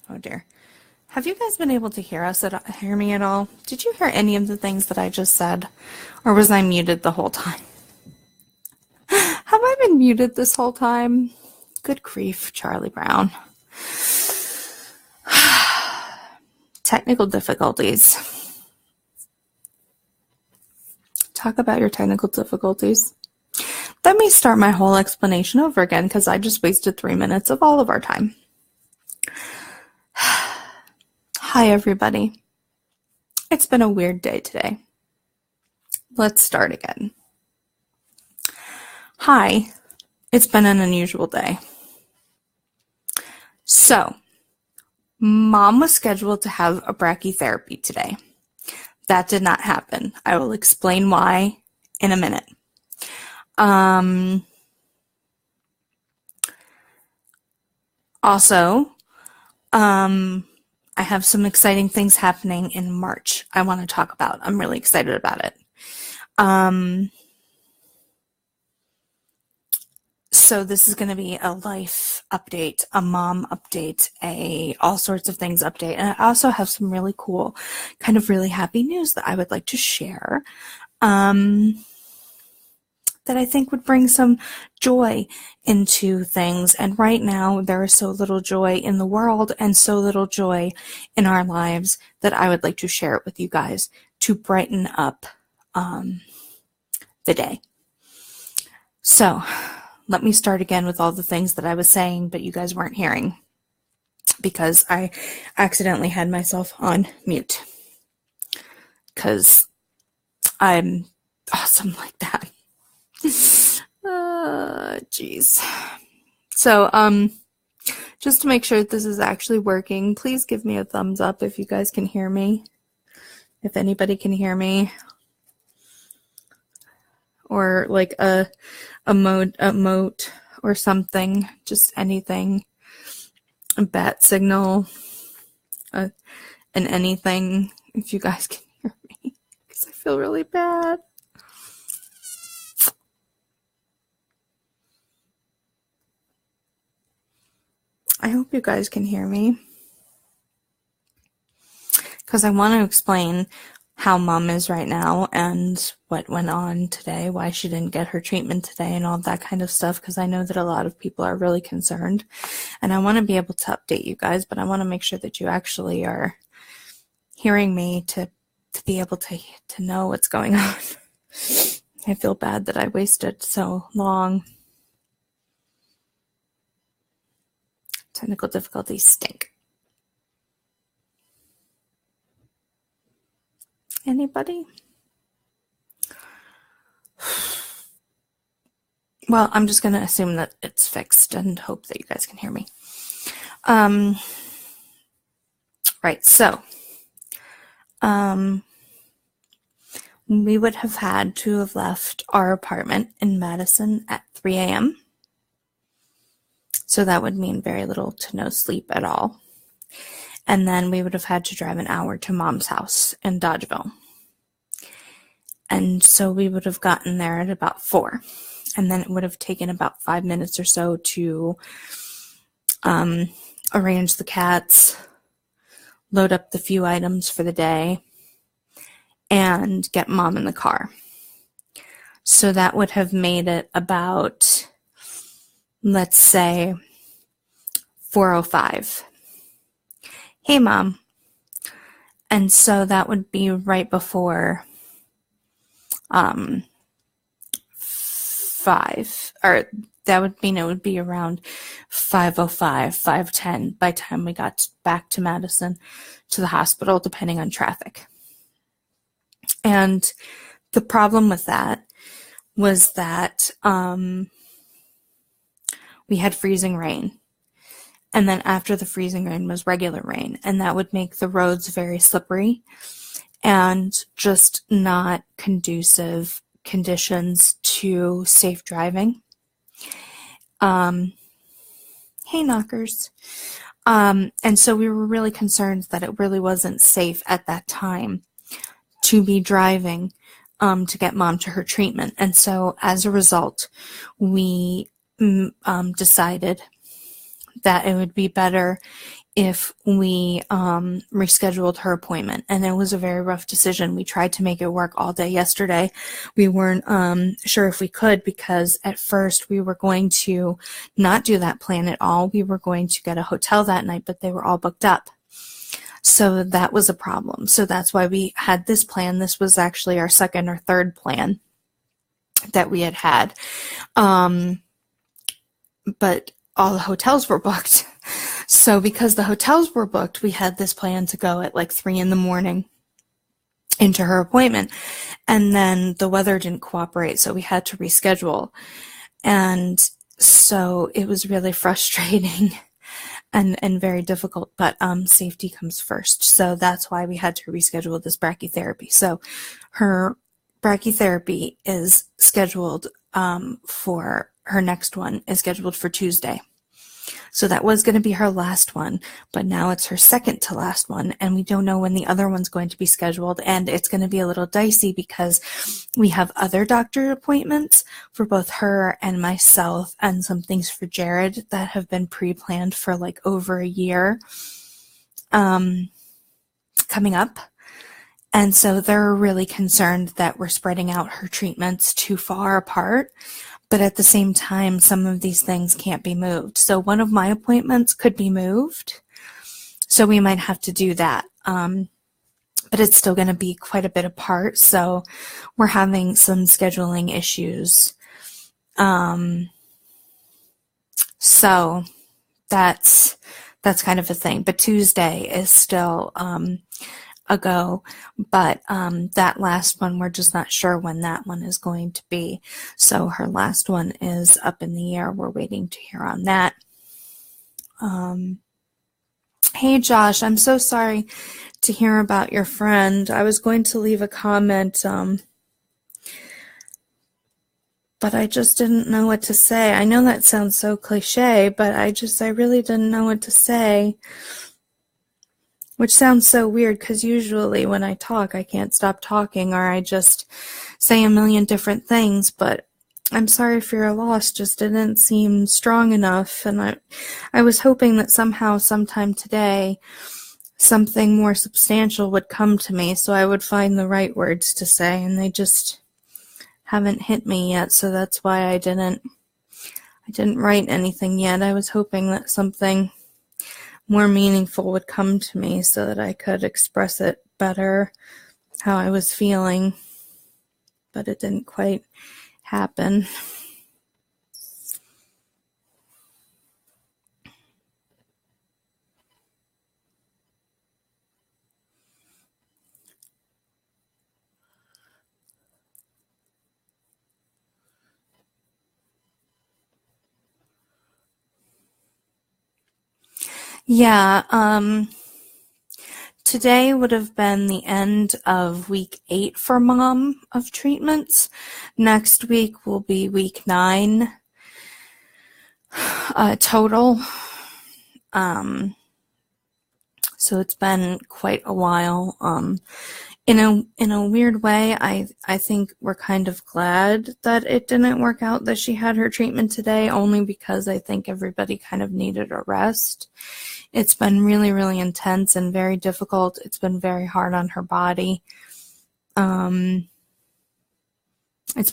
Oh dear. Have you guys been able to hear me at all? Did you hear any of the things that I just said? Or was I muted the whole time? Have I been muted this whole time? Good grief, Charlie Brown. Technical difficulties. Talk about your technical difficulties. Let me start my whole explanation over again because I just wasted 3 minutes of all of our time. Hi, everybody. It's been a weird day today. Let's start again. Hi, it's been an unusual day. So, Mom was scheduled to have a brachytherapy today. That did not happen. I will explain why in a minute. Also, I have some exciting things happening in March I want to talk about. I'm really excited about it. So this is going to be a life update, a mom update, a all sorts of things update. And I also have some really cool, kind of really happy news that I would like to share. That I think would bring some joy into things. And right now, there is so little joy in the world and so little joy in our lives that I would like to share it with you guys to brighten up the day. So, let me start again with all the things that I was saying, but you guys weren't hearing because I accidentally had myself on mute because I'm awesome like that. Jeez. So, just to make sure that this is actually working, please give me a thumbs up if you guys can hear me. If anybody can hear me. Or like a emote or something. Just anything. A bat signal. And anything. If you guys can hear me. Because I feel really bad. I hope you guys can hear me. Because I want to explain how Mom is right now and what went on today, why she didn't get her treatment today and all that kind of stuff, because I know that a lot of people are really concerned. And I want to be able to update you guys, but I want to make sure that you actually are hearing me to be able to know what's going on. I feel bad that I wasted so long. Technical difficulties stink. Anybody? Well, I'm just going to assume that it's fixed and hope that you guys can hear me. Right, so we would have had to have left our apartment in Madison at 3 a.m. So that would mean very little to no sleep at all. And then we would have had to drive an hour to Mom's house in Dodgeville. And so we would have gotten there at about 4. And then it would have taken about 5 minutes or so to arrange the cats, load up the few items for the day, and get Mom in the car. So that would have made it about, let's say, 4:05. Hey, Mom. And so that would be right before 5, or that would mean it would be around 5:05, 5:10 by the time we got back to Madison to the hospital, depending on traffic. And the problem with that was that we had freezing rain. And then after the freezing rain was regular rain, and that would make the roads very slippery and just not conducive conditions to safe driving. Hey, knockers. And so we were really concerned that it really wasn't safe at that time to be driving to get Mom to her treatment. And so as a result, we decided that it would be better if we rescheduled her appointment. And it was a very rough decision. We tried to make it work all day yesterday. We weren't sure if we could, because at first we were going to not do that plan at all. We were going to get a hotel that night, but they were all booked up. So that was a problem. So that's why we had this plan. This was actually our second or third plan that we had. But all the hotels were booked. So because the hotels were booked, we had this plan to go at like 3 a.m. into her appointment. And then the weather didn't cooperate, so we had to reschedule. And so it was really frustrating and very difficult, but safety comes first. So that's why we had to reschedule this brachytherapy. So her brachytherapy is scheduled for her next one is scheduled for Tuesday. So that was going to be her last one, but now it's her second to last one, and we don't know when the other one's going to be scheduled, and it's going to be a little dicey because we have other doctor appointments for both her and myself, and some things for Jared that have been pre-planned for like over a year coming up. And so they're really concerned that we're spreading out her treatments too far apart. But at the same time, some of these things can't be moved. So one of my appointments could be moved. So we might have to do that. But it's still going to be quite a bit apart. So we're having some scheduling issues. So that's kind of a thing. But Tuesday is still a go, but that last one, we're just not sure when that one is going to be. So her last one is up in the air. We're waiting to hear on that. Hey Josh, I'm so sorry to hear about your friend. I was going to leave a comment, but I just didn't know what to say. I know that sounds so cliche, but I really didn't know what to say. Which sounds so weird, because usually when I talk, I can't stop talking, or I just say a million different things, but I'm sorry for your loss, just didn't seem strong enough, and I was hoping that somehow, sometime today, something more substantial would come to me, so I would find the right words to say, and they just haven't hit me yet, so that's why I didn't write anything yet. I was hoping that something more meaningful would come to me so that I could express it better, how I was feeling, but it didn't quite happen. Yeah, today would have been the end of week 8 for Mom of treatments. Next week will be week 9 total. So it's been quite a while. In a weird way, I think we're kind of glad that it didn't work out that she had her treatment today, only because I think everybody kind of needed a rest. It's been really, really intense and very difficult. It's been very hard on her body. It's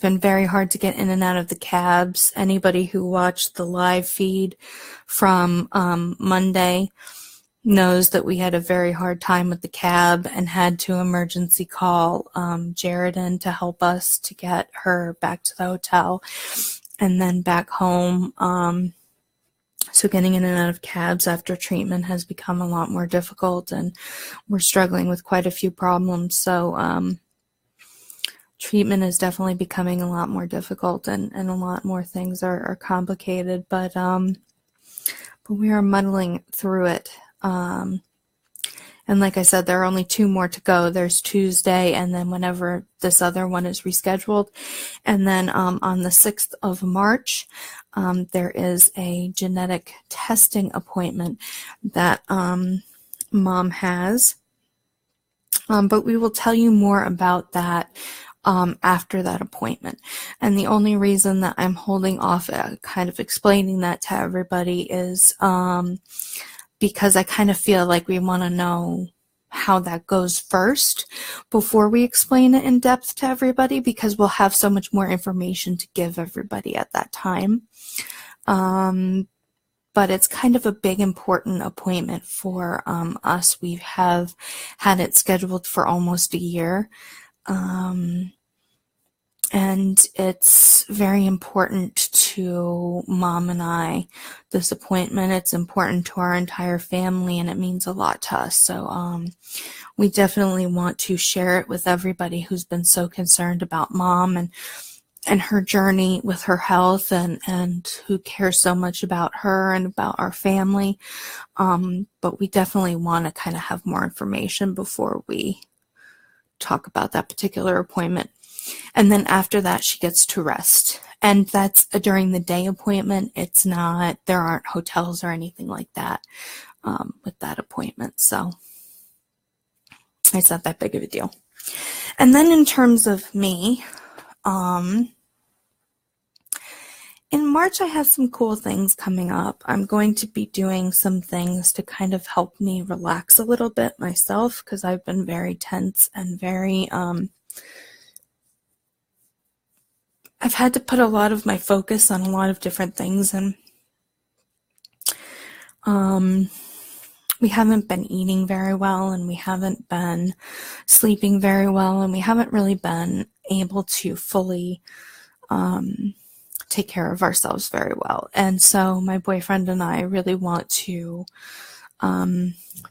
been very hard to get in and out of the cabs. Anybody who watched the live feed from Monday knows that we had a very hard time with the cab and had to emergency call Jared in to help us to get her back to the hotel and then back home. So getting in and out of cabs after treatment has become a lot more difficult, and we're struggling with quite a few problems. So treatment is definitely becoming a lot more difficult, and a lot more things are complicated, but we are muddling through it. And like I said, there are only 2 more to go. There's Tuesday, and then whenever this other one is rescheduled. And then on the 6th of March, there is a genetic testing appointment that Mom has. But we will tell you more about that after that appointment. And the only reason that I'm holding off kind of explaining that to everybody is because I kind of feel like we want to know how that goes first before we explain it in depth to everybody, because we'll have so much more information to give everybody at that time. But it's kind of a big, important appointment for us. We have had it scheduled for almost a year. And it's very important to Mom and I, this appointment. It's important to our entire family, and it means a lot to us. So we definitely want to share it with everybody who's been so concerned about Mom and her journey with her health, and who cares so much about her and about our family. But we definitely want to kind of have more information before we talk about that particular appointment. And then after that, she gets to rest. And that's a during the day appointment. It's not, there aren't hotels or anything like that with that appointment. So it's not that big of a deal. And then in terms of me, in March, I have some cool things coming up. I'm going to be doing some things to kind of help me relax a little bit myself, because I've been very tense and very, I've had to put a lot of my focus on a lot of different things, and we haven't been eating very well, and we haven't been sleeping very well, and we haven't really been able to fully take care of ourselves very well. And so my boyfriend and I really want to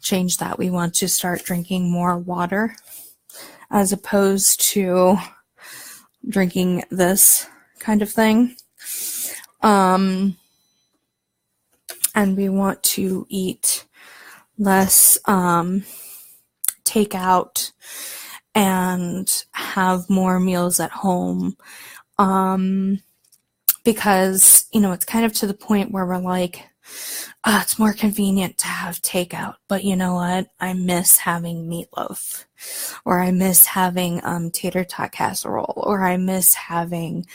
change that. We want to start drinking more water as opposed to drinking this kind of thing. And we want to eat less takeout and have more meals at home. Because, it's kind of to the point where we're like, it's more convenient to have takeout. But you know what? I miss having meatloaf, or I miss having tater tot casserole, or I miss having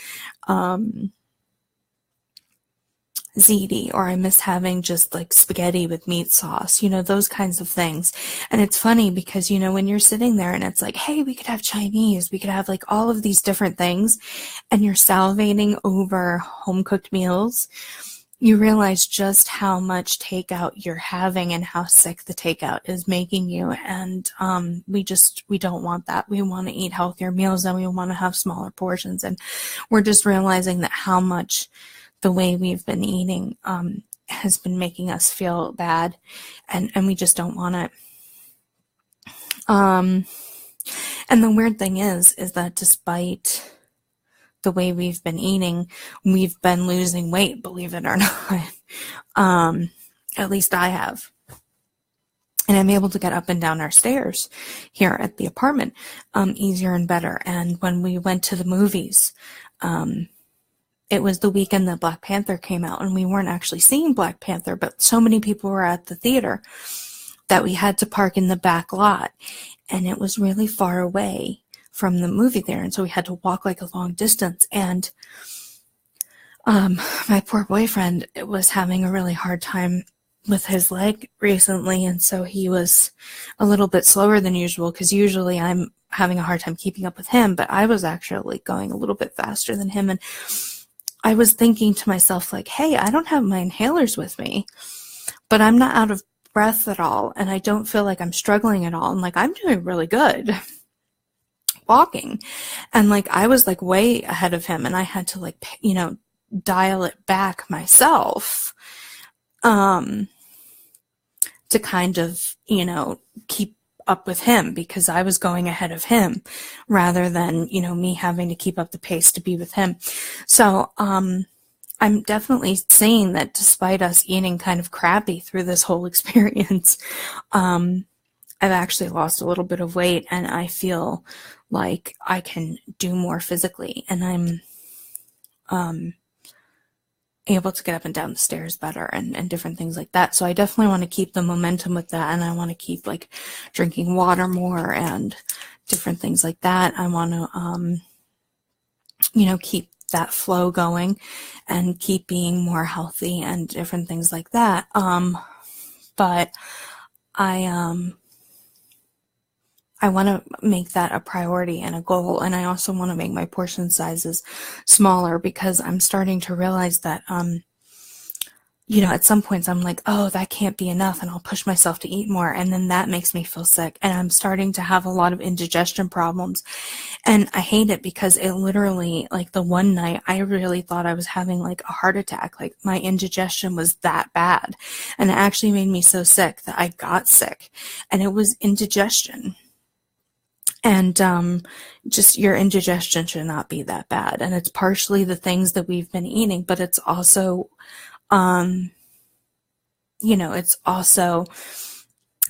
ziti, or I miss having just like spaghetti with meat sauce, those kinds of things. And it's funny because, when you're sitting there and it's like, hey, we could have Chinese, we could have like all of these different things, and you're salivating over home-cooked meals, you realize just how much takeout you're having and how sick the takeout is making you. And we don't want that. We want to eat healthier meals, and we want to have smaller portions. And we're just realizing that how much the way we've been eating has been making us feel bad, and we just don't want it. And the weird thing is that despite the way we've been eating, we've been losing weight, believe it or not. At least I have. And I'm able to get up and down our stairs here at the apartment easier and better. And when we went to the movies, it was the weekend that Black Panther came out, and we weren't actually seeing Black Panther, but so many people were at the theater that we had to park in the back lot, and it was really far away from the movie theater, and so we had to walk like a long distance. And my poor boyfriend was having a really hard time with his leg recently, and so he was a little bit slower than usual, because usually I'm having a hard time keeping up with him, but I was actually going a little bit faster than him. And I was thinking to myself, like, hey, I don't have my inhalers with me, but I'm not out of breath at all, and I don't feel like I'm struggling at all, and like I'm doing really good walking. And like I was like way ahead of him, and I had to like dial it back myself to kind of keep up with him, because I was going ahead of him rather than me having to keep up the pace to be with him. So I'm definitely saying that despite us eating kind of crappy through this whole experience, I've actually lost a little bit of weight, and I feel like I can do more physically, and I'm able to get up and down the stairs better, and different things like that. So I definitely want to keep the momentum with that, and I want to keep like drinking water more and different things like that. I want to keep that flow going and keep being more healthy and different things like that. but I want to make that a priority and a goal. And I also want to make my portion sizes smaller, because I'm starting to realize that, at some points I'm like, oh, that can't be enough. And I'll push myself to eat more. And then that makes me feel sick. And I'm starting to have a lot of indigestion problems. And I hate it, because it literally, like, the one night I really thought I was having like a heart attack. Like, my indigestion was that bad. And it actually made me so sick that I got sick. And it was indigestion. And just your indigestion should not be that bad. And it's partially the things that we've been eating, but it's also, it's also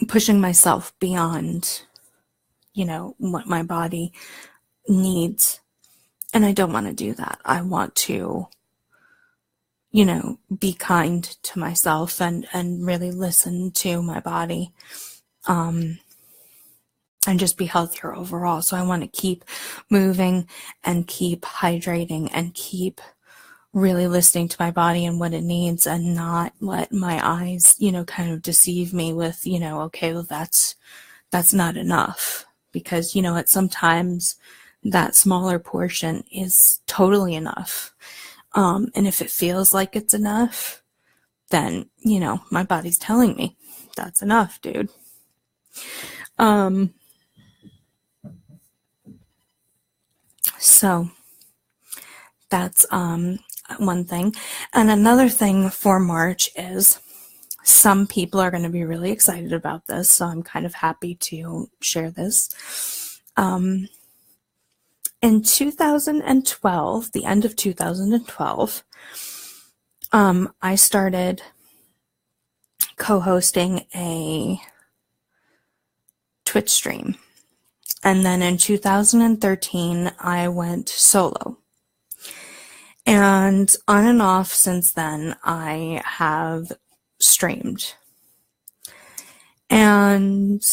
pushing myself beyond, what my body needs. And I don't want to do that. I want to, be kind to myself and really listen to my body. And just be healthier overall. So I want to keep moving and keep hydrating and keep really listening to my body and what it needs, and not let my eyes, kind of deceive me with, okay, well, that's not enough. Because, sometimes that smaller portion is totally enough. And if it feels like it's enough, then, my body's telling me that's enough, dude. So that's one thing. And another thing for March is, some people are going to be really excited about this, so I'm kind of happy to share this. In 2012, the end of 2012, I started co-hosting a Twitch stream. And then in 2013, I went solo. And on and off since then, I have streamed. And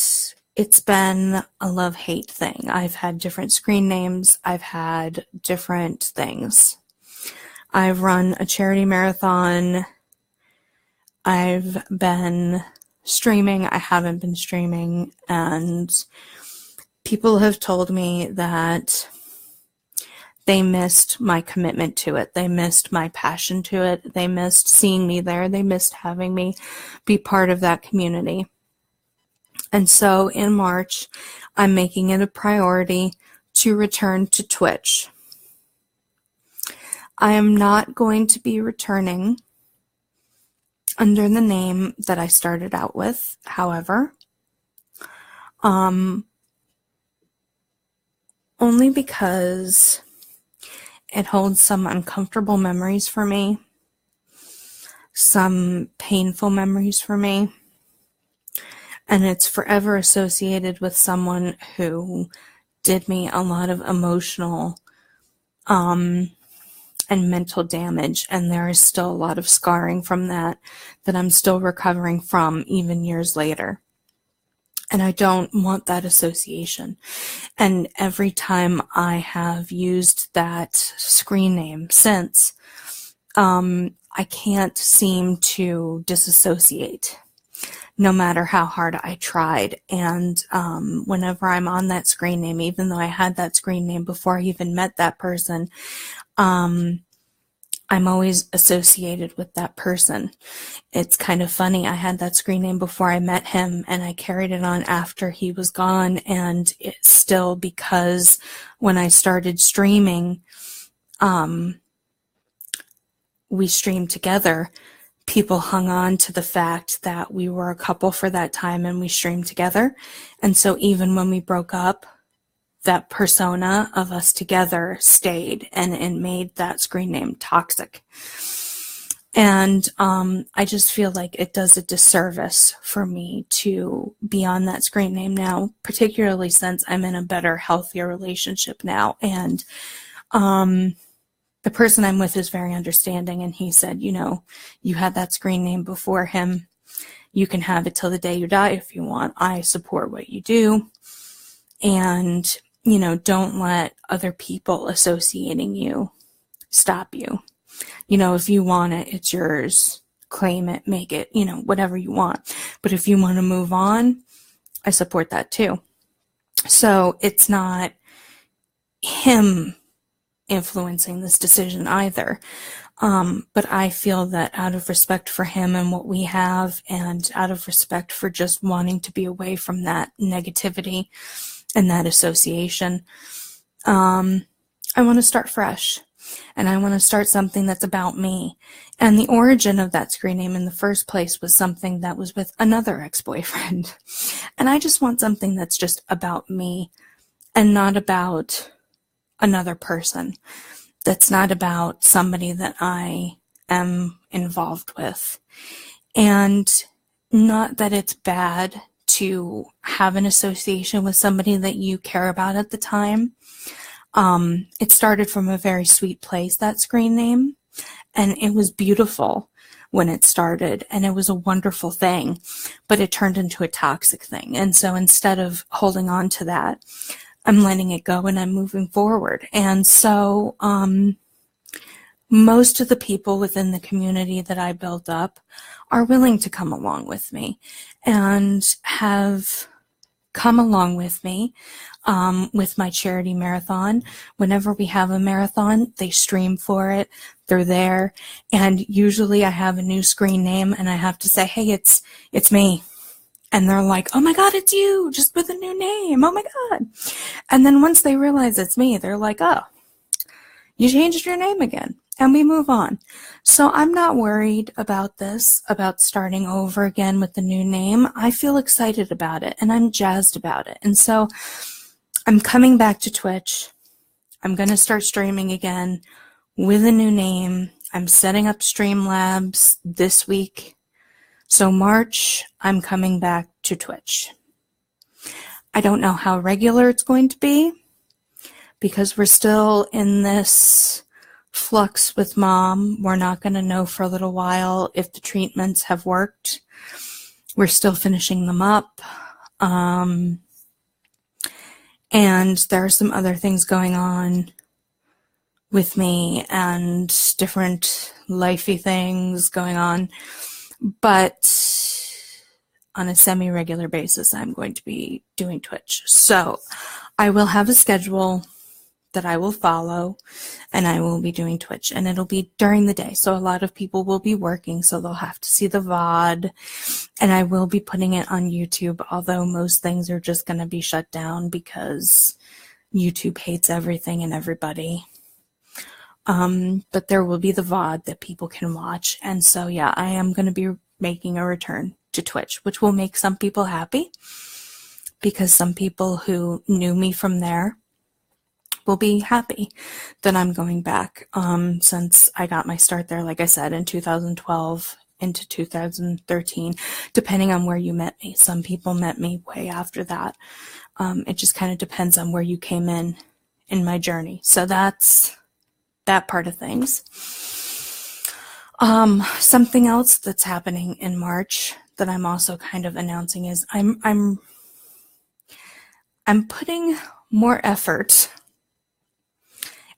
it's been a love-hate thing. I've had different screen names. I've had different things. I've run a charity marathon. I've been streaming. I haven't been streaming. And people have told me that they missed my commitment to it. They missed my passion to it. They missed seeing me there. They missed having me be part of that community. And so in March, I'm making it a priority to return to Twitch. I am not going to be returning under the name that I started out with, however. Only because it holds some uncomfortable memories for me, some painful memories for me, and it's forever associated with someone who did me a lot of emotional and mental damage, and there is still a lot of scarring from that I'm still recovering from even years later. And I don't want that association. And every time I have used that screen name since, I can't seem to disassociate, no matter how hard I tried. And whenever I'm on that screen name, even though I had that screen name before I even met that person, I'm always associated with that person. It's kind of funny. I had that screen name before I met him, and I carried it on after he was gone. And it's still, because when I started streaming, we streamed together. People hung on to the fact that we were a couple for that time and we streamed together. And so even when we broke up, that persona of us together stayed, and it made that screen name toxic. And I just feel like it does a disservice for me to be on that screen name now, particularly since I'm in a better, healthier relationship now. And the person I'm with is very understanding, and he said, you had that screen name before him. You can have it till the day you die if you want. I support what you do. And don't let other people associating you stop you. If you want it, it's yours. claim it, make it, whatever you want. But if you want to move on, I support that too. So it's not him influencing this decision either. But I feel that out of respect for him and what we have, and out of respect for just wanting to be away from that negativity and that association, I want to start fresh. And I want to start something that's about me. And the origin of that screen name in the first place was something that was with another ex-boyfriend. And I just want something that's just about me and not about another person. That's not about somebody that I am involved with. And not that it's bad to have an association with somebody that you care about at the time. It started from a very sweet place, that screen name, and it was beautiful when it started, and it was a wonderful thing, but it turned into a toxic thing. And so instead of holding on to that, I'm letting it go and I'm moving forward. And so, most of the people within the community that I built up are willing to come along with me and have come along with me with my charity marathon. Whenever we have a marathon, they stream for it. They're there. And usually I have a new screen name and I have to say, hey, it's me. And they're like, oh my God, it's you, just with a new name. Oh my God. And then once they realize it's me, they're like, oh, you changed your name again. And we move on. So I'm not worried about this, about starting over again with the new name. I feel excited about it and I'm jazzed about it. And so I'm coming back to Twitch. I'm going to start streaming again with a new name. I'm setting up Streamlabs this week. So March, I'm coming back to Twitch. I don't know how regular it's going to be because we're still in this flux with Mom. We're not going to know for a little while if the treatments have worked. We're still finishing them up. And there are some other things going on with me and different lifey things going on. But on a semi-regular basis, I'm going to be doing Twitch. So I will have a schedule that I will follow, and I will be doing Twitch, and it'll be during the day. So a lot of people will be working, so they'll have to see the VOD, and I will be putting it on YouTube, although most things are just going to be shut down because YouTube hates everything and everybody. But there will be the VOD that people can watch. And so, yeah, I am going to be making a return to Twitch, which will make some people happy because some people who knew me from there will be happy that I'm going back. Since I got my start there, like I said, in 2012 into 2013, depending on where you met me. Some people met me way after that. It just kind of depends on where you came in my journey. So that's that part of things. Something else that's happening in March that I'm also kind of announcing is I'm putting more effort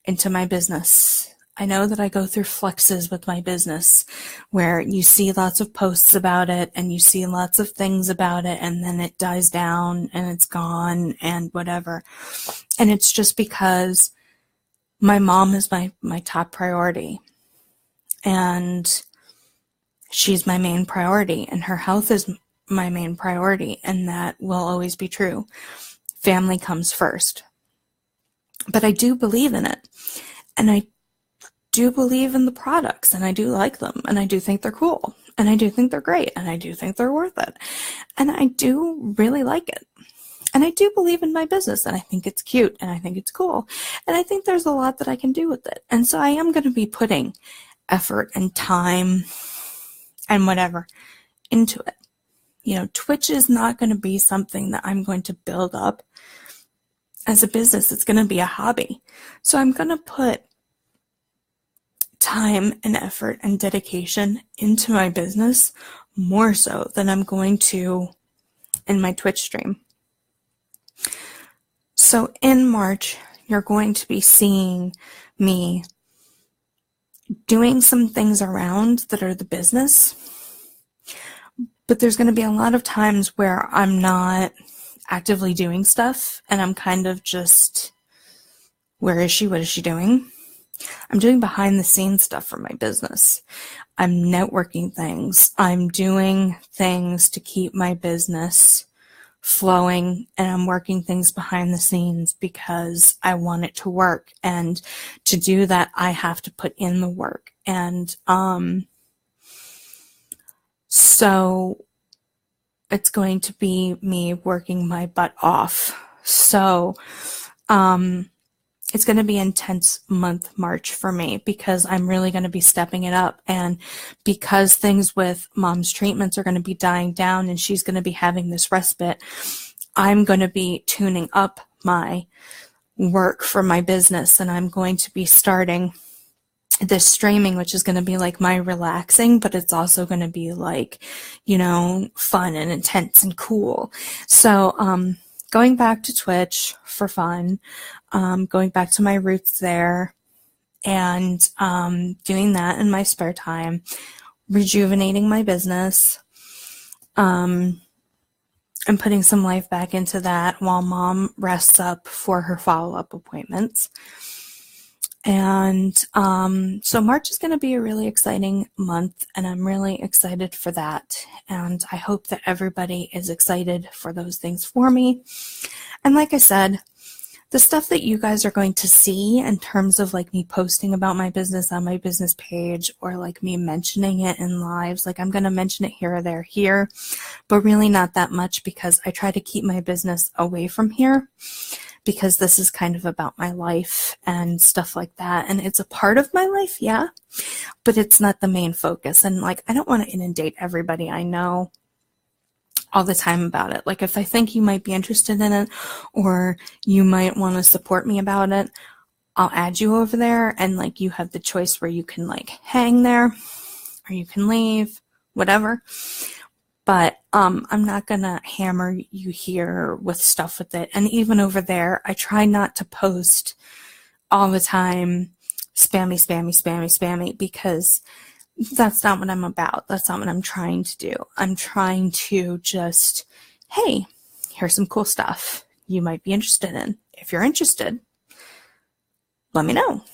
into my business. I know that I go through fluxes with my business where you see lots of posts about it and you see lots of things about it and then it dies down and it's gone and whatever. And it's just because my mom is my top priority and she's my main priority and her health is my main priority, and that will always be true. Family comes first. But I do believe in it, and I do believe in the products, and I do like them, and I do think they're cool, and I do think they're great, and I do think they're worth it, and I do really like it, and I do believe in my business, and I think it's cute, and I think it's cool, and I think there's a lot that I can do with it, and so I am going to be putting effort and time and whatever into it. You know, Twitch is not going to be something that I'm going to build up as a business. It's going to be a hobby. So I'm going to put time and effort and dedication into my business more so than I'm going to in my Twitch stream. So in March, you're going to be seeing me doing some things around that are the business, but there's going to be a lot of times where I'm not actively doing stuff and I'm kind of just, where is she? What is she doing? I'm doing behind the scenes stuff for my business. I'm networking things. I'm doing things to keep my business flowing, and I'm working things behind the scenes because I want it to work. And to do that, I have to put in the work. And so it's going to be me working my butt off. So it's going to be an intense month, March, for me, because I'm really going to be stepping it up. And because things with Mom's treatments are going to be dying down and she's going to be having this respite, I'm going to be tuning up my work for my business. And I'm going to be starting this streaming, which is going to be like my relaxing, but it's also going to be like, fun and intense and cool. So, going back to Twitch for fun, going back to my roots there, and doing that in my spare time, rejuvenating my business, and putting some life back into that while Mom rests up for her follow-up appointments. And so March is going to be a really exciting month, and I'm really excited for that. And I hope that everybody is excited for those things for me. And like I said, the stuff that you guys are going to see in terms of like me posting about my business on my business page, or like me mentioning it in lives, like I'm going to mention it here or there here, but really not that much, because I try to keep my business away from here, because this is kind of about my life and stuff like that. And it's a part of my life, yeah, but it's not the main focus. And like, I don't want to inundate everybody I know all the time about it. Like, if I think you might be interested in it, or you might want to support me about it, I'll add you over there, and like, you have the choice where you can like hang there or you can leave, whatever. But I'm not gonna hammer you here with stuff with it. And even over there, I try not to post all the time spammy, because that's not what I'm about. That's not what I'm trying to do. I'm trying to just, hey, here's some cool stuff you might be interested in. If you're interested, let me know,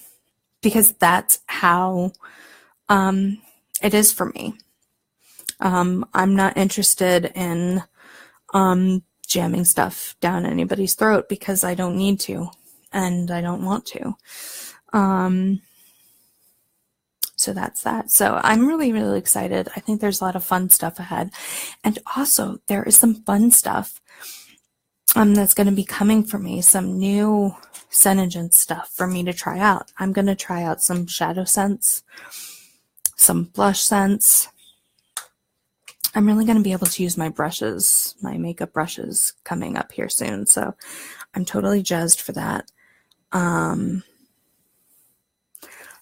because that's how it is for me. I'm not interested in jamming stuff down anybody's throat, because I don't need to, and I don't want to. So that's that. So I'm really, really excited. I think there's a lot of fun stuff ahead. And also, there is some fun stuff that's going to be coming for me, some new SeneGence stuff for me to try out. I'm going to try out some shadow scents, some blush scents. I'm really going to be able to use my brushes, my makeup brushes, coming up here soon. So I'm totally jazzed for that.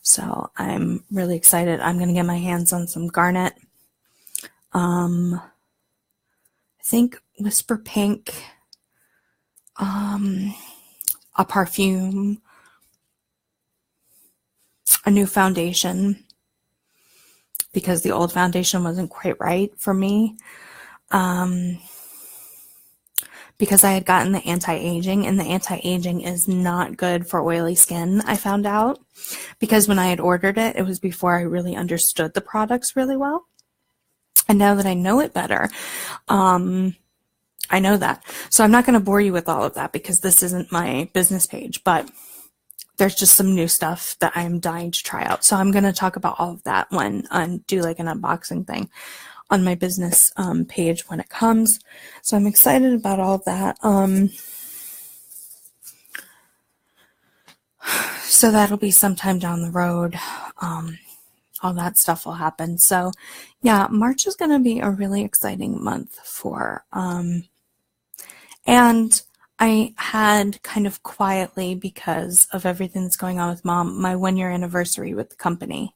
So I'm really excited. I'm going to get my hands on some Garnet. I think Whisper Pink, a perfume, a new foundation, because the old foundation wasn't quite right for me. Because I had gotten the anti-aging, and the anti-aging is not good for oily skin, I found out. Because when I had ordered it, it was before I really understood the products really well. And now that I know it better, I know that. So I'm not going to bore you with all of that, because this isn't my business page, but there's just some new stuff that I'm dying to try out. So I'm going to talk about all of that when I do like an unboxing thing on my business page when it comes. So I'm excited about all of that. So that'll be sometime down the road. All that stuff will happen. So yeah, March is going to be a really exciting month for, and I had kind of quietly, because of everything that's going on with Mom, my 1-year anniversary with the company.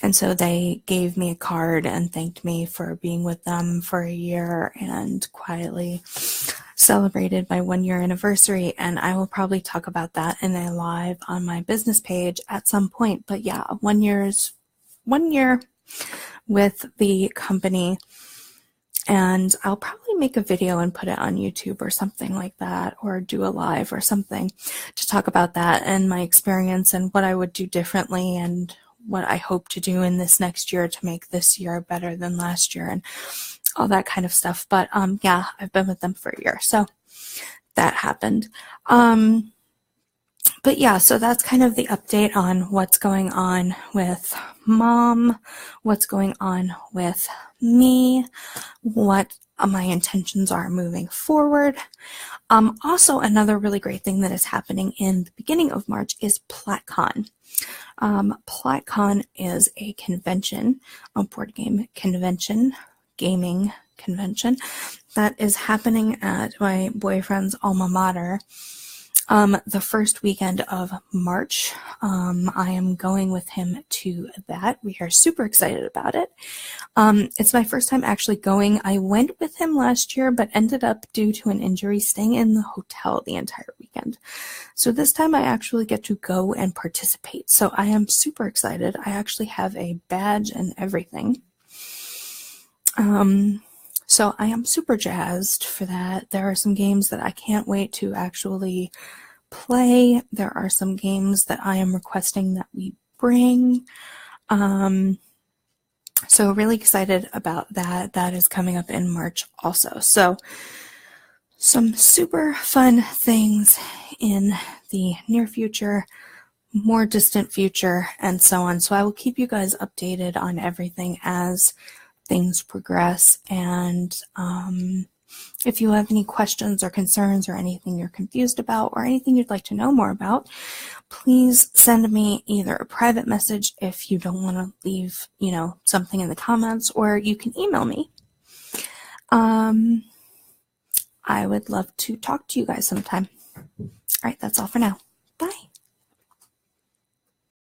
And so they gave me a card and thanked me for being with them for a year, and quietly celebrated my 1 year anniversary, and I will probably talk about that in a live on my business page at some point. But yeah, 1 year with the company, and I'll probably make a video and put it on YouTube or something like that, or do a live or something to talk about that and my experience and what I would do differently and what I hope to do in this next year to make this year better than last year and all that kind of stuff. But yeah, I've been with them for a year, so that happened. But yeah, so that's kind of the update on what's going on with Mom, what's going on with me, what my intentions are moving forward. Also, another really great thing that is happening in the beginning of March is PlatCon. PlatCon is a convention, a board game convention, gaming convention that is happening at my boyfriend's alma mater. The first weekend of March. I am going with him to that. We are super excited about it. It's my first time actually going. I went with him last year, but ended up, due to an injury, staying in the hotel the entire weekend. So this time I actually get to go and participate. So I am super excited. I actually have a badge and everything. So I am super jazzed for that. There are some games that I can't wait to actually play. There are some games that I am requesting that we bring. So really excited about that. That is coming up in March also. So some super fun things in the near future, more distant future, and so on. So I will keep you guys updated on everything as things progress. And if you have any questions or concerns or anything you're confused about or anything you'd like to know more about, please send me either a private message if you don't want to leave, something in the comments, or you can email me. I would love to talk to you guys sometime. All right, that's all for now. Bye.